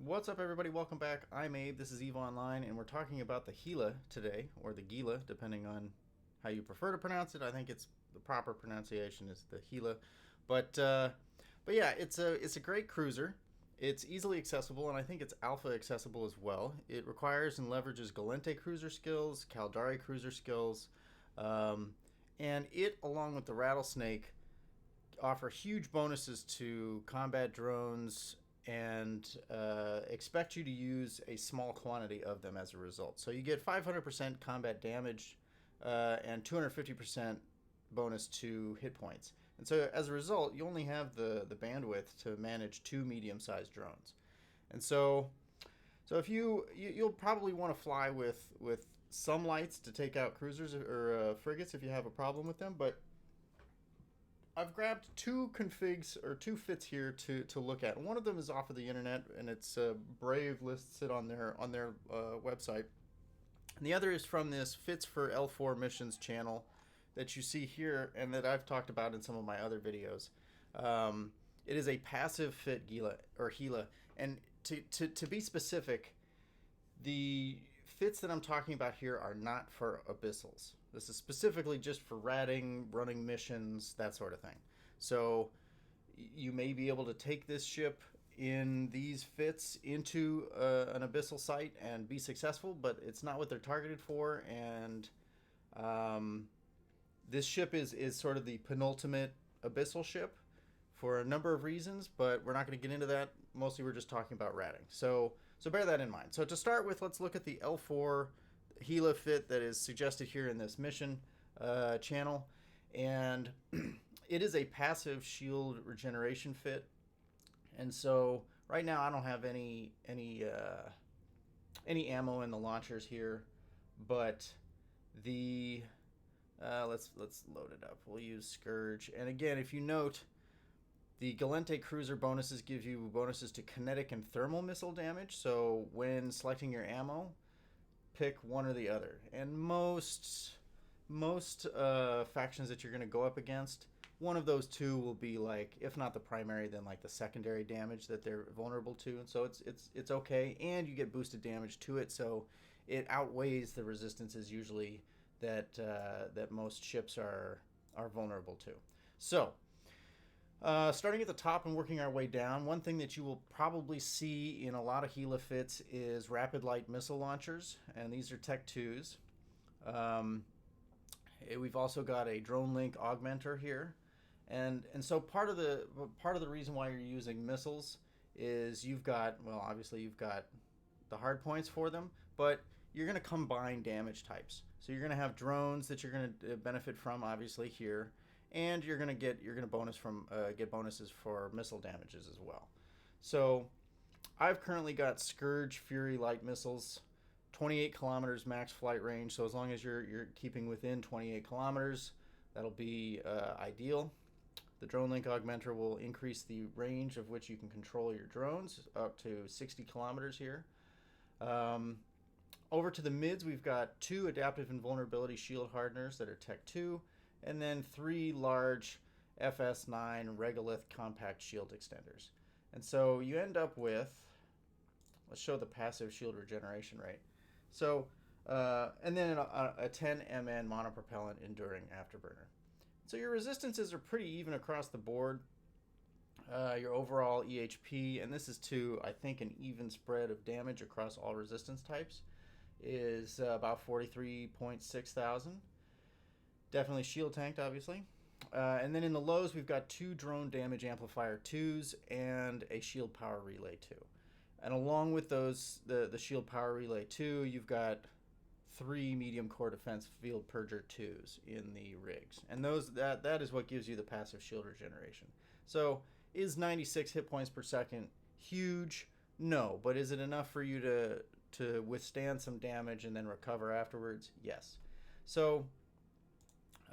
What's up, everybody? Welcome back. I'm Abe. This is EVE Online, and we're talking about the Gila today, or the Gila, depending on how you prefer to pronounce it. I think it's the proper pronunciation is the Gila, but yeah, it's a great cruiser. It's easily accessible, and I think it's alpha accessible as well. It requires and leverages Gallente cruiser skills, Caldari cruiser skills, um, and it, along with the Rattlesnake, offer huge bonuses to combat drones and expect you to use a small quantity of them as a result. So you get 500% combat damage and 250% bonus to hit points. And so as a result, you only have the bandwidth to manage two medium-sized drones. And so if you'll probably want to fly with some lights to take out cruisers or frigates if you have a problem with them, but I've grabbed two configs or two fits here to look at. One of them is off of the internet, and it's Brave lists it on their website. And the other is from this Fits for L4 Missions channel that you see here, and that I've talked about in some of my other videos. It is a passive fit Gila, and to be specific, the fits that I'm talking about here are not for abyssals. This is specifically just for ratting, running missions, that sort of thing. So you may be able to take this ship in these fits into an abyssal site and be successful, but it's not what they're targeted for. And this ship is sort of the penultimate abyssal ship for a number of reasons, but we're not going to get into that. Mostly we're just talking about ratting. So bear that in mind. So to start with, let's look at the L4 Gila fit that is suggested here in this mission channel. And it is a passive shield regeneration fit. And so right now I don't have any ammo in the launchers here, but the let's load it up. We'll use Scourge. And again, if you note, the Gallente cruiser bonuses give you bonuses to kinetic and thermal missile damage. So when selecting your ammo, pick one or the other. And most factions that you're going to go up against, one of those two will be, like, if not the primary, then like the secondary damage that they're vulnerable to. And so it's okay, and you get boosted damage to it, so it outweighs the resistances usually that most ships are vulnerable to. So starting at the top and working our way down, one thing that you will probably see in a lot of Gila fits is rapid light missile launchers, and these are Tech 2s. We've also got a drone link augmentor here, and so part of the reason why you're using missiles is obviously you've got the hard points for them, but you're going to combine damage types. So you're going to have drones that you're going to benefit from, obviously here, and you're going to get bonuses for missile damages as well. So I've currently got Scourge Fury light missiles, 28 kilometers max flight range. So as long as you're keeping within 28 kilometers, that'll be ideal. The drone link augmentor will increase the range of which you can control your drones up to 60 kilometers here. Over to the mids, we've got two adaptive invulnerability shield hardeners that are Tech 2, and then three large FS9 Regolith compact shield extenders. And so you end up with, let's show the passive shield regeneration rate. So, and then a 10 MN monopropellant enduring afterburner. So your resistances are pretty even across the board. Your overall EHP, and this is to, I think, an even spread of damage across all resistance types, is about 43.6 thousand. Definitely shield tanked, obviously. And then in the lows, we've got two drone damage amplifier 2s and a shield power relay 2. And along with those, the shield power relay 2, you've got three medium core defense field Purger 2s in the rigs. And that is what gives you the passive shield regeneration. So is 96 hit points per second huge? No. But is it enough for you to withstand some damage and then recover afterwards? Yes. So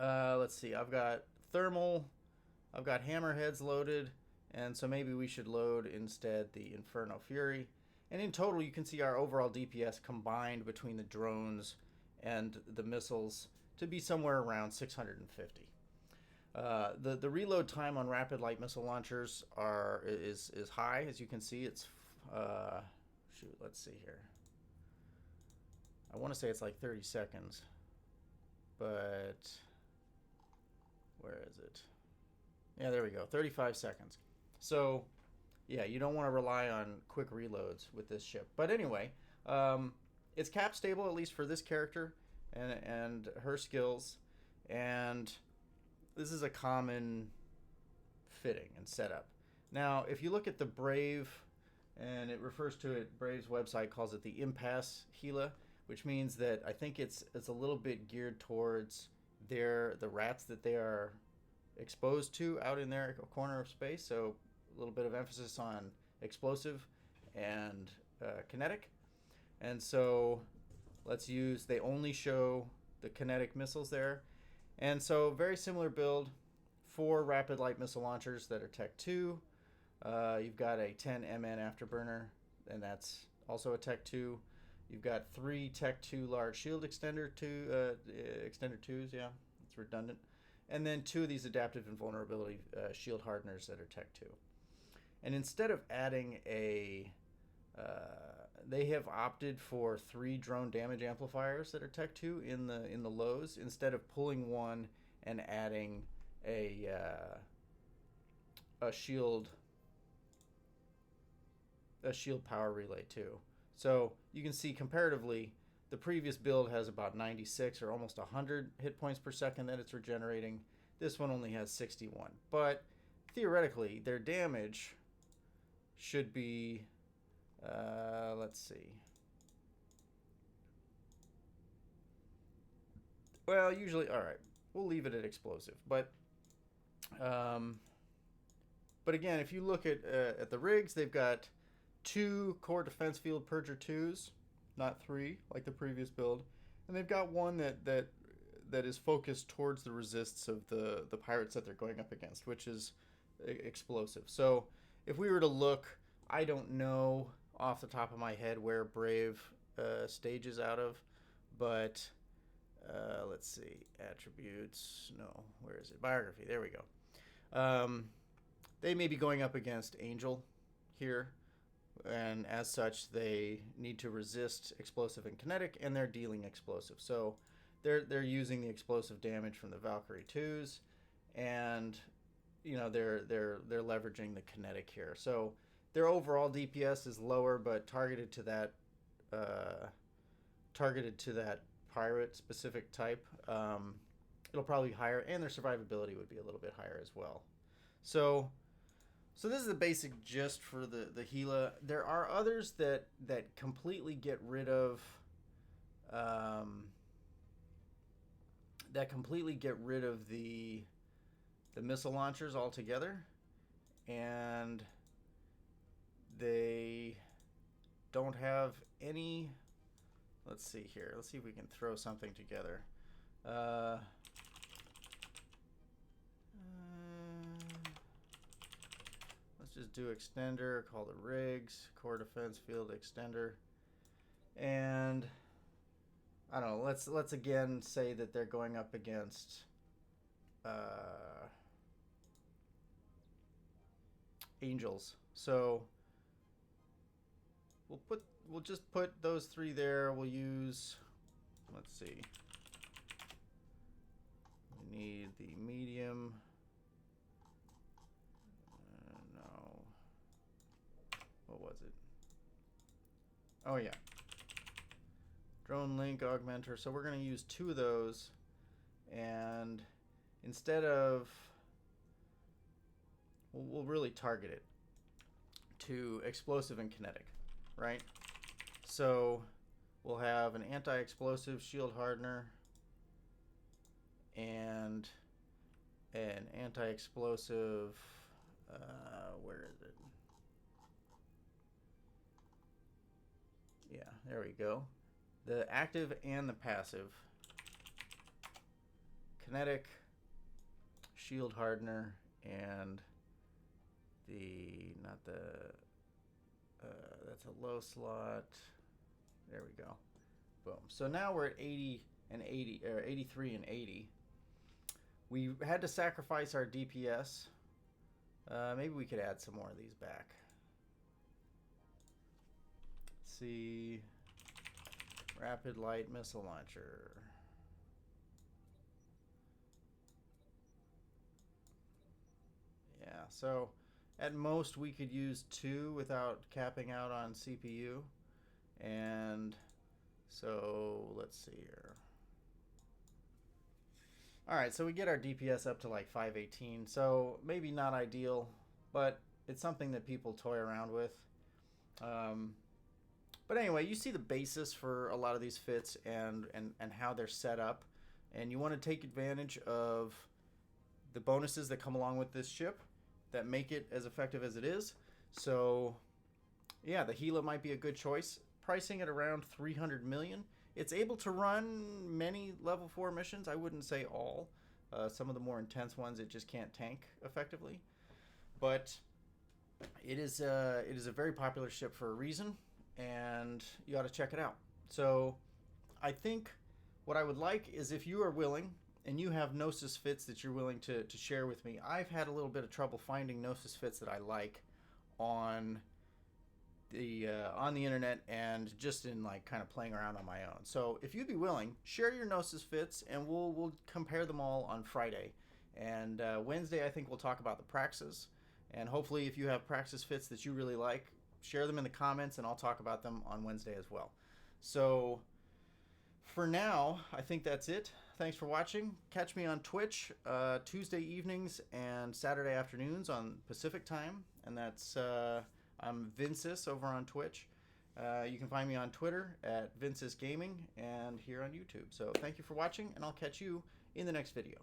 let's see. I've got thermal. I've got hammerheads loaded. And so maybe we should load instead the Inferno Fury. And in total, you can see our overall DPS combined between the drones and the missiles to be somewhere around 650. The reload time on rapid light missile launchers is high. As you can see, it's shoot, let's see here. I want to say it's like 30 seconds, but where is it? Yeah, there we go, 35 seconds. So yeah, you don't want to rely on quick reloads with this ship. But anyway, it's cap stable, at least for this character and her skills. And this is a common fitting and setup. Now, if you look at the Brave, and it refers to it, Brave's website calls it the Impasse Gila, which means that I think it's a little bit geared towards the rats that they are exposed to out in their corner of space. So a little bit of emphasis on explosive and kinetic. And so they only show the kinetic missiles there. And so very similar build, 4 rapid light missile launchers that are Tech 2. You've got a 10 MN Afterburner, and that's also a Tech 2. You've got 3 Tech 2 large shield extender 2s, yeah, it's redundant. And then 2 of these adaptive invulnerability shield hardeners that are Tech 2. And instead of adding they have opted for 3 drone damage amplifiers that are Tech 2 in the lows, instead of pulling one and adding a shield power relay too. So you can see comparatively, the previous build has about 96 or almost 100 hit points per second that it's regenerating. This one only has 61. But theoretically, their damage should be, let's see. Well, usually, all right, we'll leave it at explosive. But again, if you look at the rigs, they've got 2 core defense field Purger 2s, not 3 like the previous build, and they've got one that is focused towards the resists of the pirates that they're going up against, which is explosive. So if we were to look, I don't know off the top of my head where Brave stages out of, but let's see, attributes, no, where is it? Biography, there we go. They may be going up against Angel here, and as such they need to resist explosive and kinetic, and they're dealing explosive, so they're using the explosive damage from the Valkyrie 2s, and you know they're leveraging the kinetic here. So their overall DPS is lower, but targeted to that pirate specific type, it'll probably be higher, and their survivability would be a little bit higher as well. So this is the basic gist for the Gila. There are others that completely get rid of the missile launchers altogether, and they don't have any. Let's see here. Let's see if we can throw something together. Let's just do extender, call the rigs, core defense field extender. And I don't know, let's again say that they're going up against angels. So we'll just put those 3 there. We'll use, let's see, we need the medium. No, what was it? Oh yeah, drone link augmentor. So we're going to use 2 of those, and instead of, we'll really target it to explosive and kinetic, right? So we'll have an anti-explosive shield hardener and an anti-explosive, where is it? Yeah, there we go. The active and the passive. Kinetic, shield hardener, and that's a low slot. There we go. Boom. So now we're at 80 and 80, or 83 and 80. We had to sacrifice our DPS. Maybe we could add some more of these back. Let's see. Rapid light missile launcher. Yeah, so at most we could use 2 without capping out on CPU. And so let's see here. Alright, so we get our DPS up to like 518. So maybe not ideal, but it's something that people toy around with. But anyway, you see the basis for a lot of these fits and how they're set up. And you want to take advantage of the bonuses that come along with this ship that make it as effective as it is. So yeah, the Gila might be a good choice. Pricing at around 300 million. It's able to run many level 4 missions. I wouldn't say all. Some of the more intense ones it just can't tank effectively. But it is a very popular ship for a reason, and you ought to check it out. So I think what I would like is if you are willing and you have Gnosis fits that you're willing to share with me. I've had a little bit of trouble finding Gnosis fits that I like on the internet and just in like kind of playing around on my own. So if you'd be willing, share your Gnosis fits and we'll compare them all on Friday. And Wednesday I think we'll talk about the Praxis. And hopefully if you have Praxis fits that you really like, share them in the comments and I'll talk about them on Wednesday as well. So for now, I think that's it. Thanks for watching. Catch me on Twitch Tuesday evenings and Saturday afternoons on Pacific time. And that's, I'm Vinsis over on Twitch. You can find me on Twitter at Vinsis Gaming and here on YouTube. So thank you for watching and I'll catch you in the next video.